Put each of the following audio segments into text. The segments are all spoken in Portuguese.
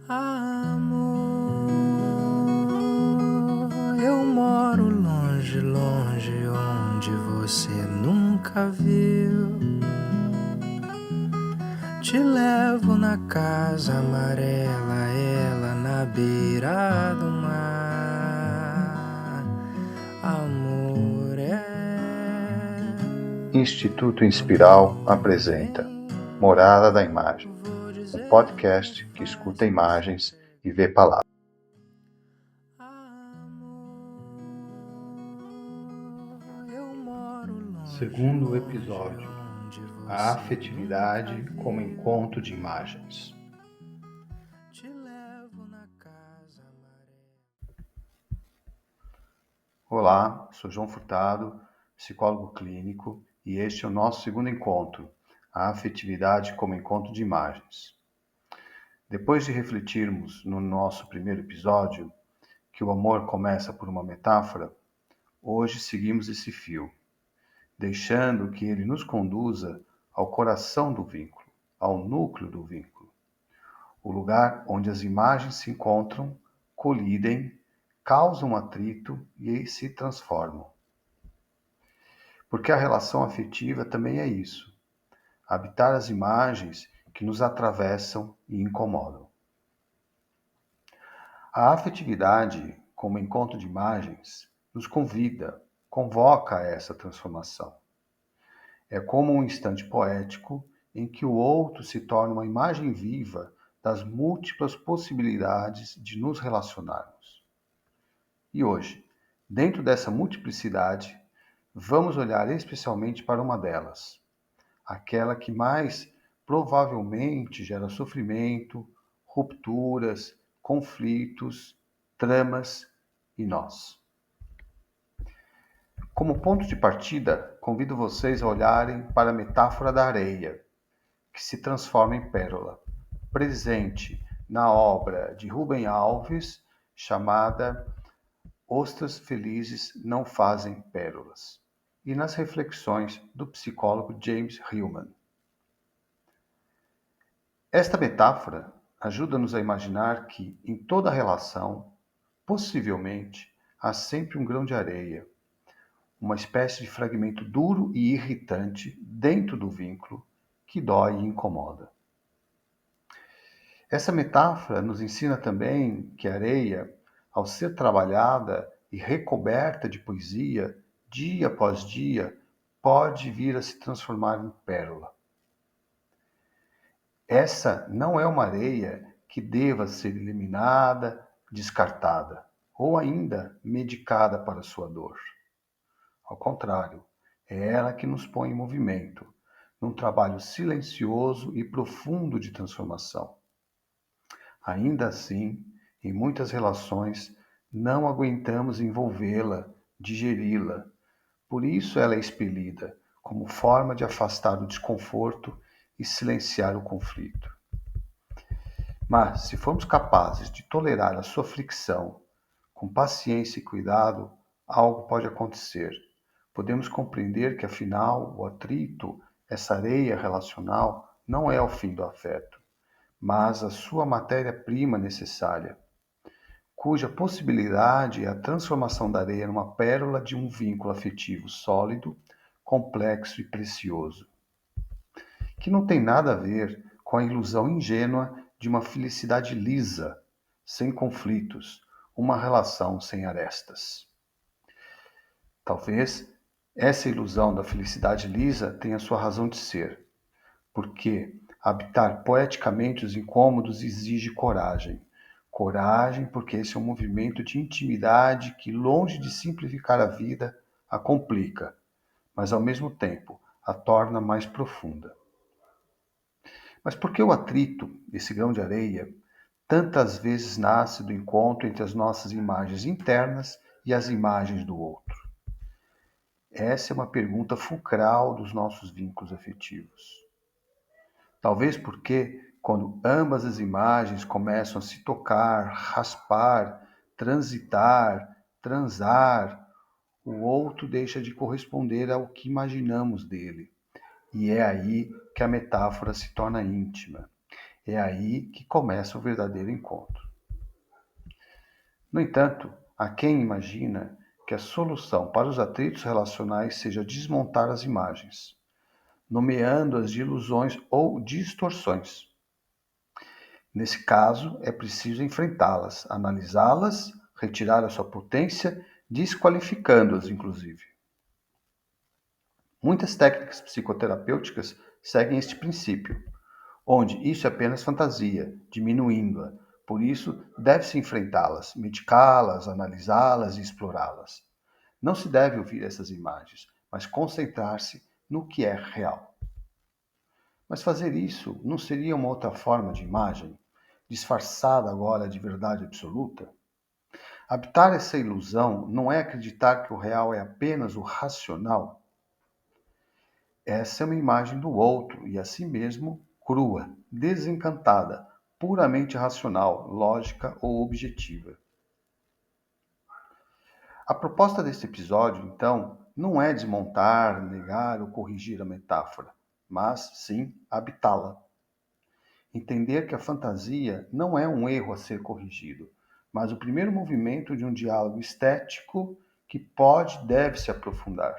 Amor, eu moro longe, longe, onde você nunca viu. Te levo na casa amarela, ela na beira do mar. Amor Instituto Inspiral apresenta Morada da Imagem, um podcast que escuta imagens e vê palavras. Segundo episódio: a afetividade como encontro de imagens. Olá, sou João Furtado, psicólogo clínico, e este é o nosso segundo encontro, a afetividade como encontro de imagens. Depois de refletirmos no nosso primeiro episódio, que o amor começa por uma metáfora, hoje seguimos esse fio, deixando que ele nos conduza ao coração do vínculo, ao núcleo do vínculo, o lugar onde as imagens se encontram, colidem, causam atrito e se transformam. Porque a relação afetiva também é isso, habitar as imagens que nos atravessam e incomodam. A afetividade, como encontro de imagens, nos convida, convoca a essa transformação. É como um instante poético em que o outro se torna uma imagem viva das múltiplas possibilidades de nos relacionarmos. E hoje, dentro dessa multiplicidade, vamos olhar especialmente para uma delas, aquela que mais provavelmente gera sofrimento, rupturas, conflitos, tramas e nós. Como ponto de partida, convido vocês a olharem para a metáfora da areia, que se transforma em pérola, presente na obra de Rubem Alves, chamada Ostras Felizes Não Fazem Pérolas, e nas reflexões do psicólogo James Hillman. Esta metáfora ajuda-nos a imaginar que, em toda relação, possivelmente, há sempre um grão de areia, uma espécie de fragmento duro e irritante dentro do vínculo que dói e incomoda. Essa metáfora nos ensina também que a areia, ao ser trabalhada e recoberta de poesia, dia após dia, pode vir a se transformar em pérola. Essa não é uma areia que deva ser eliminada, descartada, ou ainda medicada para sua dor. Ao contrário, é ela que nos põe em movimento, num trabalho silencioso e profundo de transformação. Ainda assim, em muitas relações, não aguentamos envolvê-la, digeri-la. Por isso ela é expelida, como forma de afastar o desconforto e silenciar o conflito. Mas, se formos capazes de tolerar a sua fricção, com paciência e cuidado, algo pode acontecer. Podemos compreender que, afinal, o atrito, essa areia relacional, não é o fim do afeto, mas a sua matéria-prima necessária, cuja possibilidade é a transformação da areia numa pérola de um vínculo afetivo sólido, complexo e precioso, que não tem nada a ver com a ilusão ingênua de uma felicidade lisa, sem conflitos, uma relação sem arestas. Talvez essa ilusão da felicidade lisa tenha sua razão de ser, porque habitar poeticamente os incômodos exige coragem. Coragem, porque esse é um movimento de intimidade que, longe de simplificar a vida, a complica, mas ao mesmo tempo a torna mais profunda. Mas por que o atrito, esse grão de areia, tantas vezes nasce do encontro entre as nossas imagens internas e as imagens do outro? Essa é uma pergunta fulcral dos nossos vínculos afetivos. Talvez porque, quando ambas as imagens começam a se tocar, raspar, transitar, transar, o outro deixa de corresponder ao que imaginamos dele. E é aí que a metáfora se torna íntima. É aí que começa o verdadeiro encontro. No entanto, há quem imagina que a solução para os atritos relacionais seja desmontar as imagens, nomeando-as de ilusões ou distorções. Nesse caso, é preciso enfrentá-las, analisá-las, retirar a sua potência, desqualificando-as, inclusive. Muitas técnicas psicoterapêuticas seguem este princípio, onde isso é apenas fantasia, diminuindo-a. Por isso, deve-se enfrentá-las, medicá-las, analisá-las e explorá-las. Não se deve ouvir essas imagens, mas concentrar-se no que é real. Mas fazer isso não seria uma outra forma de imagem, disfarçada agora de verdade absoluta? Habitar essa ilusão não é acreditar que o real é apenas o racional. Essa é uma imagem do outro e, assim mesmo, crua, desencantada, puramente racional, lógica ou objetiva. A proposta deste episódio, então, não é desmontar, negar ou corrigir a metáfora, mas sim habitá-la. Entender que a fantasia não é um erro a ser corrigido, mas o primeiro movimento de um diálogo estético que pode e deve se aprofundar.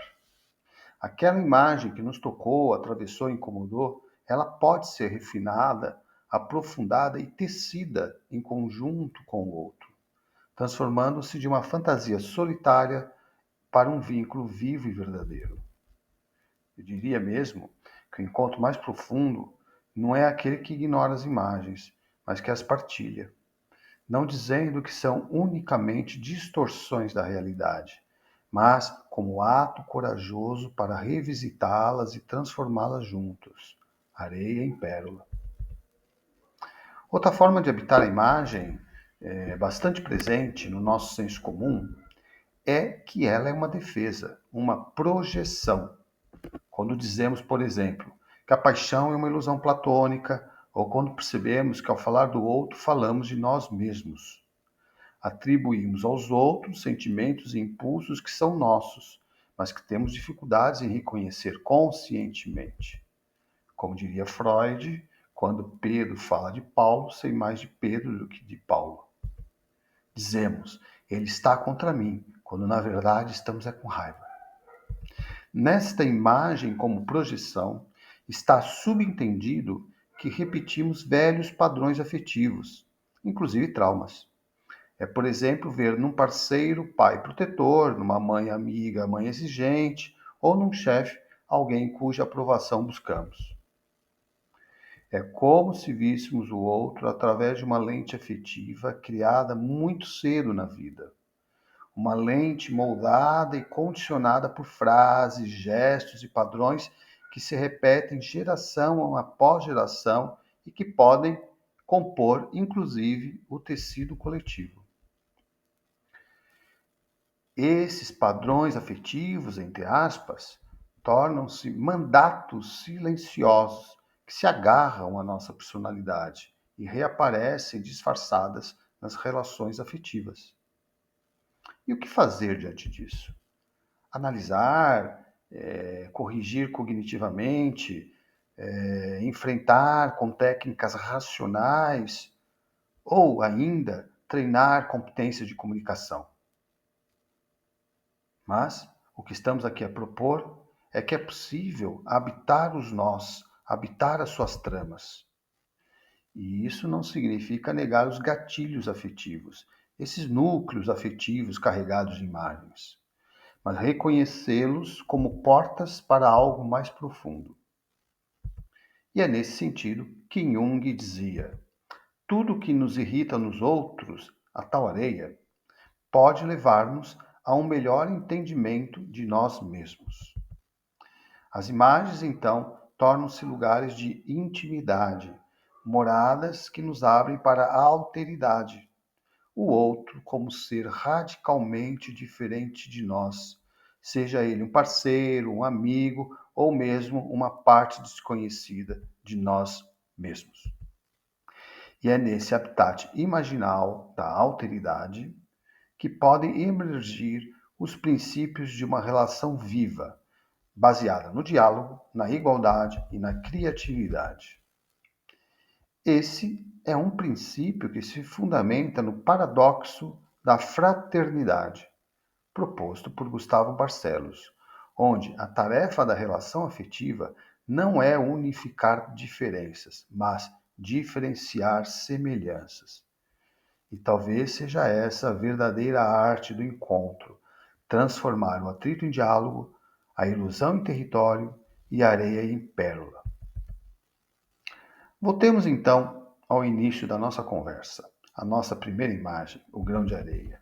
Aquela imagem que nos tocou, atravessou e incomodou, ela pode ser refinada, aprofundada e tecida em conjunto com o outro, transformando-se de uma fantasia solitária para um vínculo vivo e verdadeiro. Eu diria mesmo que o encontro mais profundo não é aquele que ignora as imagens, mas que as partilha, não dizendo que são unicamente distorções da realidade, mas como ato corajoso para revisitá-las e transformá-las juntos, areia em pérola. Outra forma de habitar a imagem, bastante presente no nosso senso comum, é que ela é uma defesa, uma projeção. Quando dizemos, por exemplo, que a paixão é uma ilusão platônica, ou quando percebemos que ao falar do outro falamos de nós mesmos. Atribuímos aos outros sentimentos e impulsos que são nossos, mas que temos dificuldades em reconhecer conscientemente. Como diria Freud, quando Pedro fala de Paulo, sei mais de Pedro do que de Paulo. Dizemos, ele está contra mim, quando na verdade estamos com raiva. Nesta imagem como projeção, está subentendido que repetimos velhos padrões afetivos, inclusive traumas. É, por exemplo, ver num parceiro pai protetor, numa mãe amiga, mãe exigente, ou num chefe alguém cuja aprovação buscamos. É como se víssemos o outro através de uma lente afetiva criada muito cedo na vida. Uma lente moldada e condicionada por frases, gestos e padrões que se repetem geração após geração e que podem compor, inclusive, o tecido coletivo. Esses padrões afetivos, entre aspas, tornam-se mandatos silenciosos que se agarram à nossa personalidade e reaparecem disfarçadas nas relações afetivas. E o que fazer diante disso? Analisar, corrigir cognitivamente, enfrentar com técnicas racionais ou ainda treinar competências de comunicação. Mas o que estamos aqui a propor é que é possível habitar os nós, habitar as suas tramas. E isso não significa negar os gatilhos afetivos, esses núcleos afetivos carregados de imagens, mas reconhecê-los como portas para algo mais profundo. E é nesse sentido que Jung dizia: tudo que nos irrita nos outros, a tal areia, pode levar-nos a um melhor entendimento de nós mesmos. As imagens, então, tornam-se lugares de intimidade, moradas que nos abrem para a alteridade, o outro como ser radicalmente diferente de nós, seja ele um parceiro, um amigo ou mesmo uma parte desconhecida de nós mesmos. E é nesse habitat imaginal da alteridade que podem emergir os princípios de uma relação viva, baseada no diálogo, na igualdade e na criatividade. Esse é um princípio que se fundamenta no paradoxo da fraternidade, proposto por Gustavo Barcelos, onde a tarefa da relação afetiva não é unificar diferenças, mas diferenciar semelhanças. E talvez seja essa a verdadeira arte do encontro, transformar o atrito em diálogo, a ilusão em território e a areia em pérola. Voltemos então ao início da nossa conversa, a nossa primeira imagem, o grão de areia.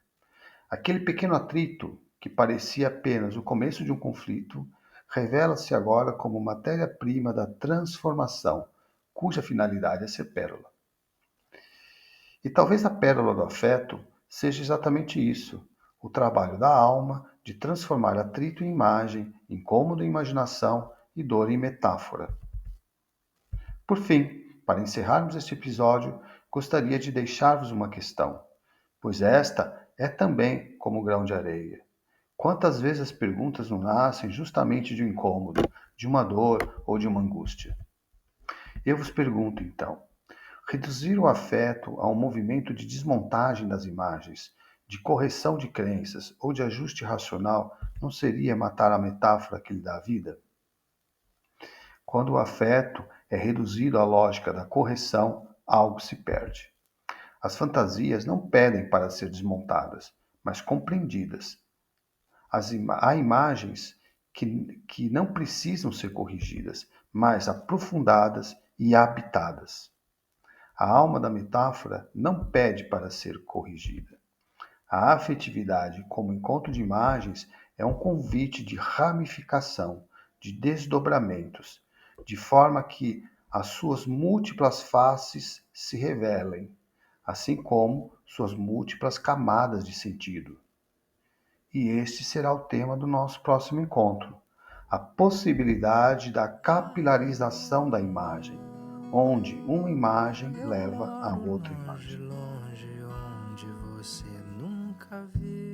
Aquele pequeno atrito, que parecia apenas o começo de um conflito, revela-se agora como matéria-prima da transformação, cuja finalidade é ser pérola. E talvez a pérola do afeto seja exatamente isso, o trabalho da alma de transformar atrito em imagem, incômodo em imaginação e dor em metáfora. Por fim, para encerrarmos este episódio, gostaria de deixar-vos uma questão, pois esta é também como o grão de areia. Quantas vezes as perguntas não nascem justamente de um incômodo, de uma dor ou de uma angústia? Eu vos pergunto então, reduzir o afeto a um movimento de desmontagem das imagens, de correção de crenças ou de ajuste racional não seria matar a metáfora que lhe dá vida? Quando o afeto é reduzido à lógica da correção, algo se perde. As fantasias não pedem para ser desmontadas, mas compreendidas. Há imagens que não precisam ser corrigidas, mas aprofundadas e habitadas. A alma da metáfora não pede para ser corrigida. A afetividade, como encontro de imagens, é um convite de ramificação, de desdobramentos, de forma que as suas múltiplas faces se revelem, assim como suas múltiplas camadas de sentido. E este será o tema do nosso próximo encontro: a possibilidade da capilarização da imagem, onde uma imagem Eu leva a outra moro imagem. longe, longe, onde você nunca viu.